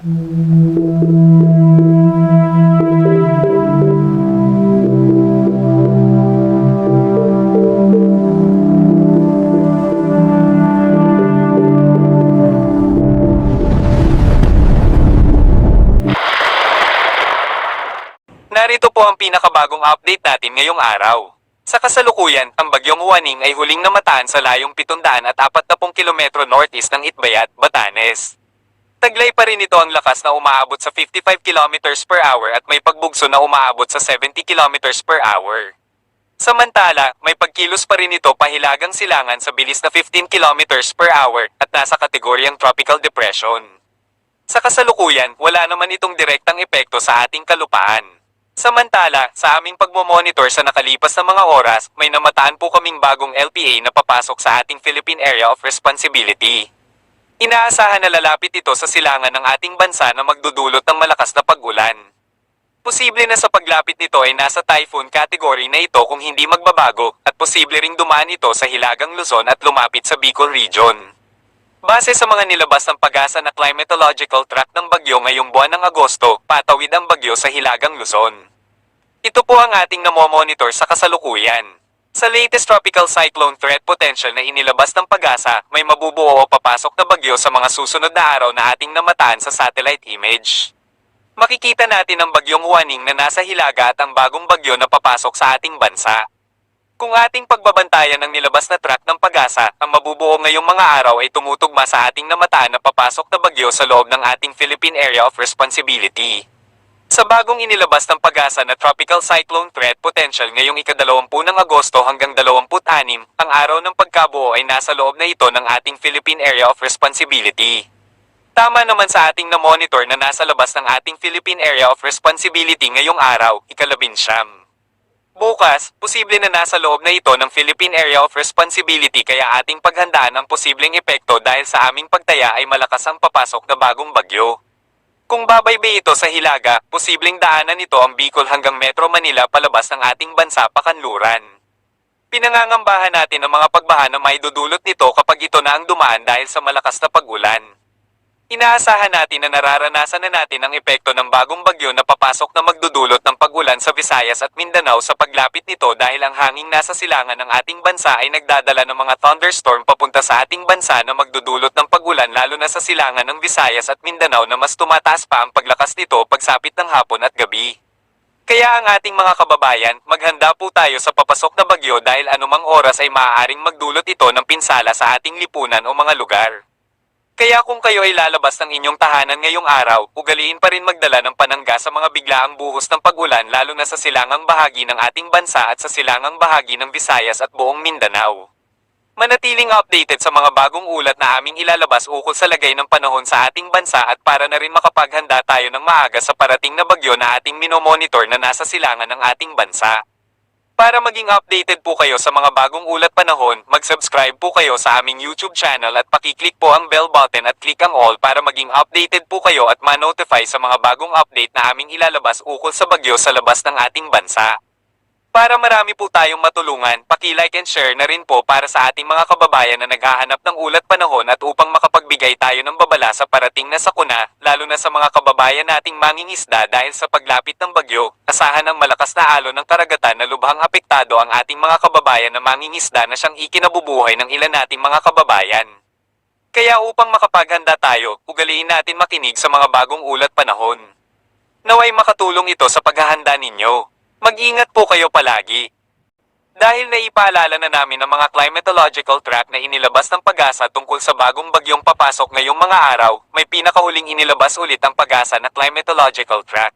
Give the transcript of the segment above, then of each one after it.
Narito po ang pinakabagong update natin ngayong araw. Sa kasalukuyan, ang bagyong Juaning ay huling namataan sa layong 740 kilometro northeast ng Itbayat, Batanes. Taglay pa rin ito ang lakas na umaabot sa 55 kilometers per hour at may pagbugso na umaabot sa 70 kilometers per hour. Samantala, may pagkilos pa rin ito pahilagang silangan sa bilis na 15 kilometers per hour at nasa kategoryang tropical depression. Sa kasalukuyan, wala naman itong direktang epekto sa ating kalupaan. Samantala, sa aming pagmomonitor sa nakalipas na mga oras, may namataan po kaming bagong LPA na papasok sa ating Philippine Area of Responsibility. Inaasahan na lalapit ito sa silangan ng ating bansa na magdudulot ng malakas na pag-ulan. Posible na sa paglapit nito ay nasa typhoon category na ito kung hindi magbabago, at posible ring dumaan ito sa Hilagang Luzon at lumapit sa Bicol Region. Base sa mga nilabas ng Pag-asa na climatological track ng bagyo ngayong buwan ng Agosto, patawid ang bagyo sa Hilagang Luzon. Ito po ang ating namomonitor sa kasalukuyan. Sa latest tropical cyclone threat potential na inilabas ng Pag-asa, may mabubuo o papasok na bagyo sa mga susunod na araw na ating namataan sa satellite image. Makikita natin ang bagyong Juaning na nasa hilaga at ang bagong bagyo na papasok sa ating bansa. Kung ating pagbabantayan ng nilabas na track ng Pag-asa, ang mabubuo ngayong mga araw ay tumutugma sa ating namataan na papasok na bagyo sa loob ng ating Philippine Area of Responsibility. Sa bagong inilabas ng Pag-asa na Tropical Cyclone Threat Potential ngayong ika-20 ng Agosto hanggang 26, ang araw ng pagkabuo ay nasa loob na ito ng ating Philippine Area of Responsibility. Tama naman sa ating na-monitor na nasa labas ng ating Philippine Area of Responsibility ngayong araw, ika-19. Bukas, posible na nasa loob na ito ng Philippine Area of Responsibility kaya ating paghandaan ang posibleng epekto dahil sa aming pagtaya ay malakas ang papasok na bagong bagyo. Kung babaybay ito sa hilaga, posibleng daanan nito ang Bicol hanggang Metro Manila palabas ng ating bansa pakanluran. Pinangangambahan natin ang mga pagbaha na may dudulot nito kapag ito na ang dumaan dahil sa malakas na pag-ulan. Inaasahan natin na nararanasan na natin ang epekto ng bagong bagyo na papasok na magdudulot ng pag-ulan sa Visayas at Mindanao sa paglapit nito dahil ang hanging nasa silangan ng ating bansa ay nagdadala ng mga thunderstorm papunta sa ating bansa na magdudulot ng pag-ulan lalo na sa silangan ng Visayas at Mindanao na mas tumataas pa ang paglakas nito pagsapit ng hapon at gabi. Kaya ang ating mga kababayan, maghanda po tayo sa papasok na bagyo dahil anumang oras ay maaaring magdulot ito ng pinsala sa ating lipunan o mga lugar. Kaya kung kayo ay lalabas ng inyong tahanan ngayong araw, ugaliin pa rin magdala ng panangga sa mga biglaang buhos ng pag-ulan lalo na sa silangang bahagi ng ating bansa at sa silangang bahagi ng Visayas at buong Mindanao. Manatiling updated sa mga bagong ulat na aming ilalabas ukol sa lagay ng panahon sa ating bansa at para na rin makapaghanda tayo ng maaga sa parating na bagyo na ating minomonitor na nasa silangan ng ating bansa. Para maging updated po kayo sa mga bagong ulat panahon, mag-subscribe po kayo sa aming YouTube channel at pakiclick po ang bell button at click ang all para maging updated po kayo at ma-notify sa mga bagong update na aming ilalabas ukol sa bagyo sa labas ng ating bansa. Para marami po tayong matulungan, paki-like and share na rin po para sa ating mga kababayan na naghahanap ng ulat panahon at upang makapagbigay tayo ng babala sa parating na sakuna, lalo na sa mga kababayan nating mangingisda dahil sa paglapit ng bagyo, asahan ng malakas na alon ng karagatan na lubhang apektado ang ating mga kababayan na mangingisda na siyang ikinabubuhay ng ilan nating mga kababayan. Kaya upang makapaghanda tayo, ugaliin natin makinig sa mga bagong ulat panahon. Naway makatulong ito sa paghahanda ninyo. Mag-ingat po kayo palagi. Dahil naipaalala na namin ang mga climatological track na inilabas ng Pag-asa tungkol sa bagong bagyong papasok ngayong mga araw, may pinakahuling inilabas ulit ang Pag-asa na climatological track.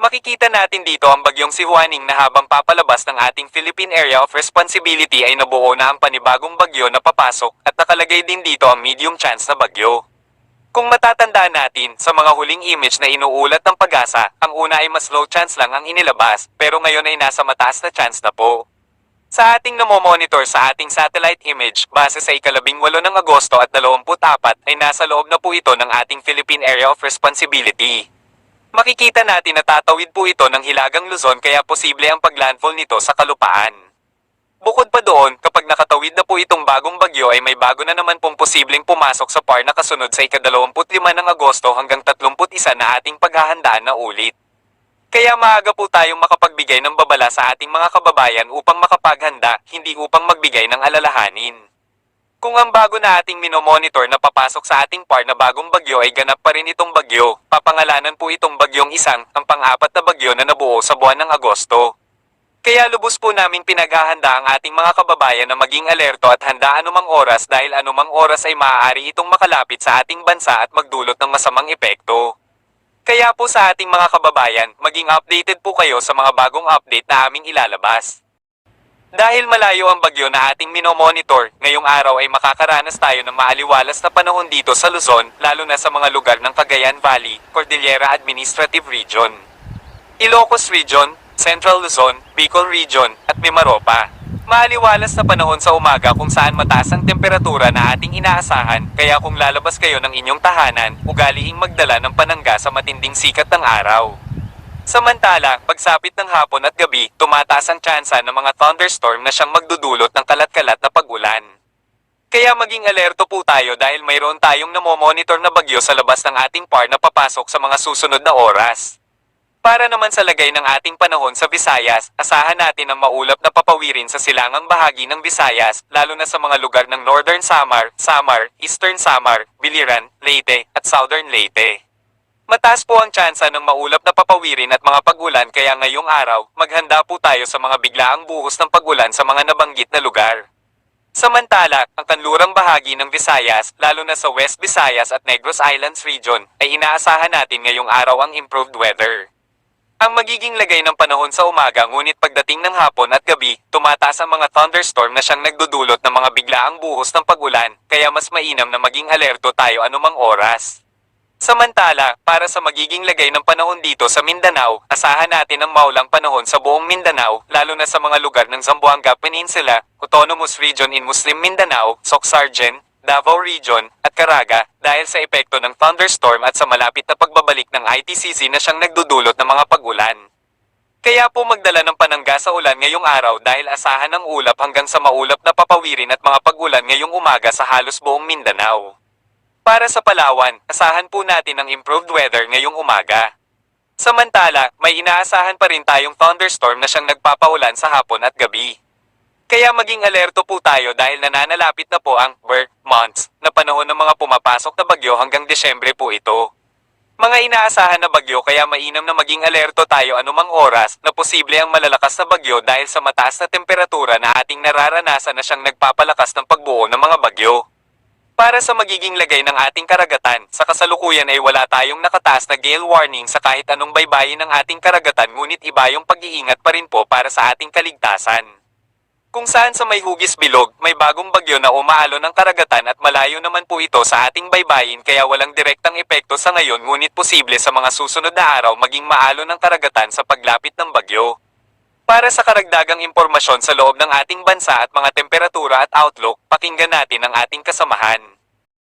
Makikita natin dito ang bagyong si Juaning na habang papalabas ng ating Philippine Area of Responsibility ay nabuo na ang panibagong bagyo na papasok at nakalagay din dito ang medium chance na bagyo. Kung matatandaan natin, sa mga huling image na inuulat ng Pag-asa, ang una ay mas low chance lang ang inilabas, pero ngayon ay nasa mataas na chance na po. Sa ating namomonitor sa ating satellite image, base sa ika-18 ng Agosto at 24, ay nasa loob na po ito ng ating Philippine Area of Responsibility. Makikita natin na tatawid po ito ng Hilagang Luzon kaya posible ang paglandfall nito sa kalupaan. Bukod pa doon, kapag nakatawid na po itong bagong bagyo ay may bago na naman pong posibleng pumasok sa PAR na kasunod sa ika-25 ng Agosto hanggang 31 na ating paghahandaan na ulit. Kaya maaga po tayong makapagbigay ng babala sa ating mga kababayan upang makapaghanda, hindi upang magbigay ng alalahanin. Kung ang bago na ating minomonitor na papasok sa ating PAR na bagong bagyo ay ganap pa rin itong bagyo, papangalanan po itong bagyong isang, ang pang-apat na bagyo na nabuo sa buwan ng Agosto. Kaya lubos po namin pinaghahanda ang ating mga kababayan na maging alerto at handa anumang oras dahil anumang oras ay maaari itong makalapit sa ating bansa at magdulot ng masamang epekto. Kaya po sa ating mga kababayan, maging updated po kayo sa mga bagong update na aming ilalabas. Dahil malayo ang bagyo na ating minomonitor, ngayong araw ay makakaranas tayo ng maaliwalas na panahon dito sa Luzon, lalo na sa mga lugar ng Cagayan Valley, Cordillera Administrative Region, Ilocos Region, Central Luzon, Bicol Region, at Mimaropa. Maaliwalas na panahon sa umaga kung saan mataas ang temperatura na ating inaasahan, kaya kung lalabas kayo ng inyong tahanan, ugaliing magdala ng panangga sa matinding sikat ng araw. Samantala, pagsapit ng hapon at gabi, tumataas ang tsansa ng mga thunderstorm na siyang magdudulot ng kalat-kalat na pag-ulan. Kaya maging alerto po tayo dahil mayroon tayong namomonitor na bagyo sa labas ng ating PAR na papasok sa mga susunod na oras. Para naman sa lagay ng ating panahon sa Visayas, asahan natin ang maulap na papawirin sa silangang bahagi ng Visayas, lalo na sa mga lugar ng Northern Samar, Eastern Samar, Biliran, Leyte, at Southern Leyte. Mataas po ang tsansa ng maulap na papawirin at mga pag-ulan kaya ngayong araw, maghanda po tayo sa mga biglaang buhos ng pag-ulan sa mga nabanggit na lugar. Samantala, ang kanlurang bahagi ng Visayas, lalo na sa West Visayas at Negros Islands Region, ay inaasahan natin ngayong araw ang improved weather. Ang magiging lagay ng panahon sa umaga ngunit pagdating ng hapon at gabi, tumataas ang mga thunderstorm na siyang nagdudulot ng mga biglaang buhos ng pag-ulan, kaya mas mainam na maging alerto tayo anumang oras. Samantala, para sa magiging lagay ng panahon dito sa Mindanao, asahan natin ang maulang panahon sa buong Mindanao, lalo na sa mga lugar ng Zamboanga Peninsula, Autonomous Region in Muslim Mindanao, Soc-Sargen, Davao Region, at Caraga, dahil sa epekto ng thunderstorm at sa malapit na pagbabalik ng ITCZ na siyang nagdudulot ng mga pag-ulan. Kaya po magdala ng panangga sa ulan ngayong araw dahil asahan ng ulap hanggang sa maulap na papawirin at mga pag-ulan ngayong umaga sa halos buong Mindanao. Para sa Palawan, asahan po natin ang improved weather ngayong umaga. Samantala, may inaasahan pa rin tayong thunderstorm na siyang nagpapaulan sa hapon at gabi. Kaya maging alerto po tayo dahil nananalapit na po ang birth months na panahon ng mga pumapasok na bagyo hanggang Desyembre po ito. Mga inaasahan na bagyo kaya mainam na maging alerto tayo anumang oras na posible ang malalakas na bagyo dahil sa mataas na temperatura na ating nararanasan na siyang nagpapalakas ng pagbuo ng mga bagyo. Para sa magiging lagay ng ating karagatan, sa kasalukuyan ay wala tayong nakataas na gale warning sa kahit anong baybayin ng ating karagatan ngunit iba yung pag-iingat pa rin po para sa ating kaligtasan. Kung saan sa may hugis bilog, may bagong bagyo na umaalon ng karagatan at malayo naman po ito sa ating baybayin kaya walang direktang epekto sa ngayon ngunit posible sa mga susunod na araw maging maalon ng karagatan sa paglapit ng bagyo. Para sa karagdagang impormasyon sa loob ng ating bansa at mga temperatura at outlook, pakinggan natin ang ating kasamahan.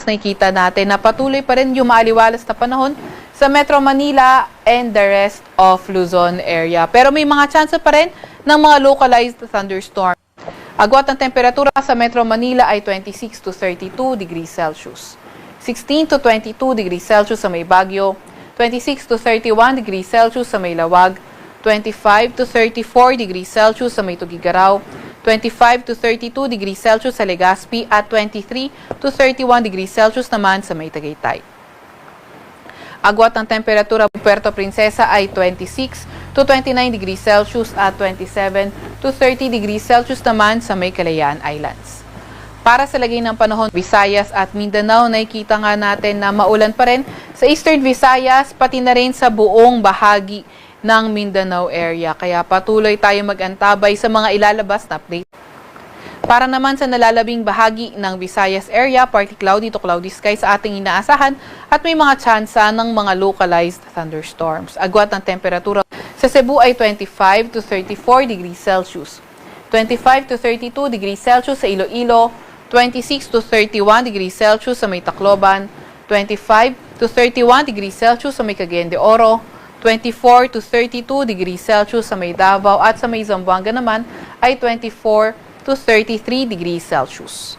Nakikita natin na patuloy pa rin yung maaliwalas na panahon sa Metro Manila and the rest of Luzon area. Pero may mga chance pa rin ng mga localized thunderstorm. Agwat ng temperatura sa Metro Manila ay 26 to 32 degrees Celsius. 16 to 22 degrees Celsius sa may Baguio, 26 to 31 degrees Celsius sa may Lawag, 25 to 34 degrees Celsius sa may Tugigaraw, 25 to 32 degrees Celsius sa Legazpi at 23 to 31 degrees Celsius naman sa may Tagaytay. Agwat ng temperatura sa Puerto Princesa ay 26 to 29 degrees Celsius at 27 to 30 degrees Celsius naman sa may Kalayaan Islands. Para sa lagay ng panahon, Visayas at Mindanao, nakikita nga natin na maulan pa rin sa Eastern Visayas pati na rin sa buong bahagi ng Mindanao area. Kaya patuloy tayo mag-antabay sa mga ilalabas na update. Para naman sa nalalabing bahagi ng Visayas area, partly cloudy to cloudy sky sa ating inaasahan at may mga tsansa ng mga localized thunderstorms. Agwat ng temperatura sa Cebu ay 25 to 34 degrees Celsius, 25 to 32 degrees Celsius sa Iloilo, 26 to 31 degrees Celsius sa may Tacloban, 25 to 31 degrees Celsius sa may Cagayan de Oro, 24 to 32 degrees Celsius sa may Davao at sa may Zamboanga naman ay 24 to 33 degrees Celsius.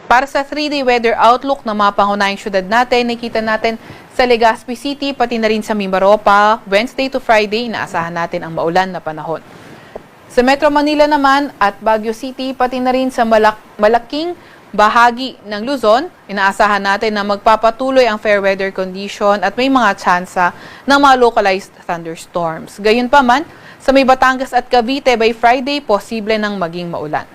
Para sa 3-day weather outlook ng mga pangunahing syudad natin, nakita natin sa Legazpi City, pati na rin sa Mimaropa, Wednesday to Friday, inaasahan natin ang maulan na panahon. Sa Metro Manila naman at Baguio City, pati na rin sa malaking bahagi ng Luzon, inaasahan natin na magpapatuloy ang fair weather condition at may mga tsansa ng mga localized thunderstorms. Gayunpaman, sa may Batangas at Cavite by Friday, posible nang maging maulan.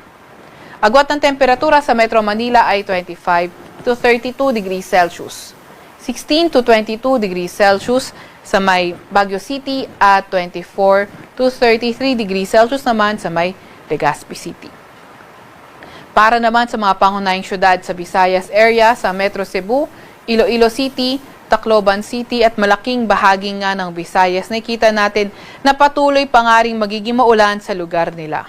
Agwat ng temperatura sa Metro Manila ay 25 to 32 degrees Celsius. 16 to 22 degrees Celsius sa may Baguio City at 24 to 33 degrees Celsius naman sa may Legazpi City. Para naman sa mga pangunahing syudad sa Visayas area, sa Metro Cebu, Iloilo City, Tacloban City at malaking bahagi nga ng Visayas, nakita natin na patuloy pa nga ring magiging maulan sa lugar nila.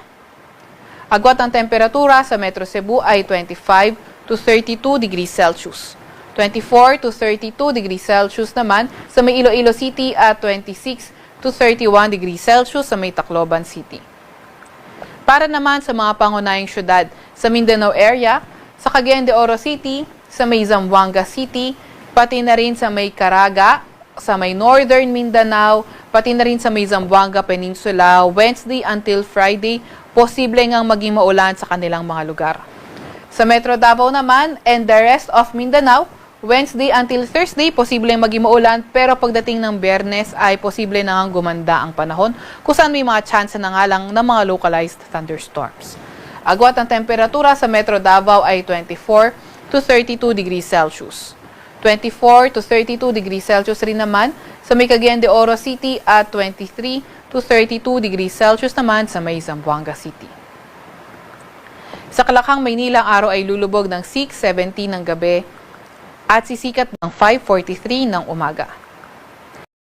Agwat ang temperatura sa Metro Cebu ay 25 to 32 degrees Celsius. 24 to 32 degrees Celsius naman sa may Iloilo City at 26 to 31 degrees Celsius sa may Tacloban City. Para naman sa mga pangunahing syudad sa Mindanao area, sa Cagayan de Oro City, sa may Zamboanga City, pati na rin sa may Caraga, sa may Northern Mindanao, pati na rin sa may Zamboanga Peninsula, Wednesday until Friday, posible ngang maging maulan sa kanilang mga lugar. Sa Metro Davao naman and the rest of Mindanao, Wednesday until Thursday, posibleng maging maulan, pero pagdating ng Biyernes ay posible na ngang gumanda ang panahon kung saan may mga chance na nga lang ng mga localized thunderstorms. Agwat ang temperatura sa Metro Davao ay 24 to 32 degrees Celsius. 24 to 32 degrees Celsius rin naman sa may Cagayan de Oro City at 23 to 32 degrees Celsius naman sa may Zamboanga City. Sa Kalakang, Maynila, ang araw ay lulubog ng 6:17 ng gabi at sisikat ng 5:43 ng umaga.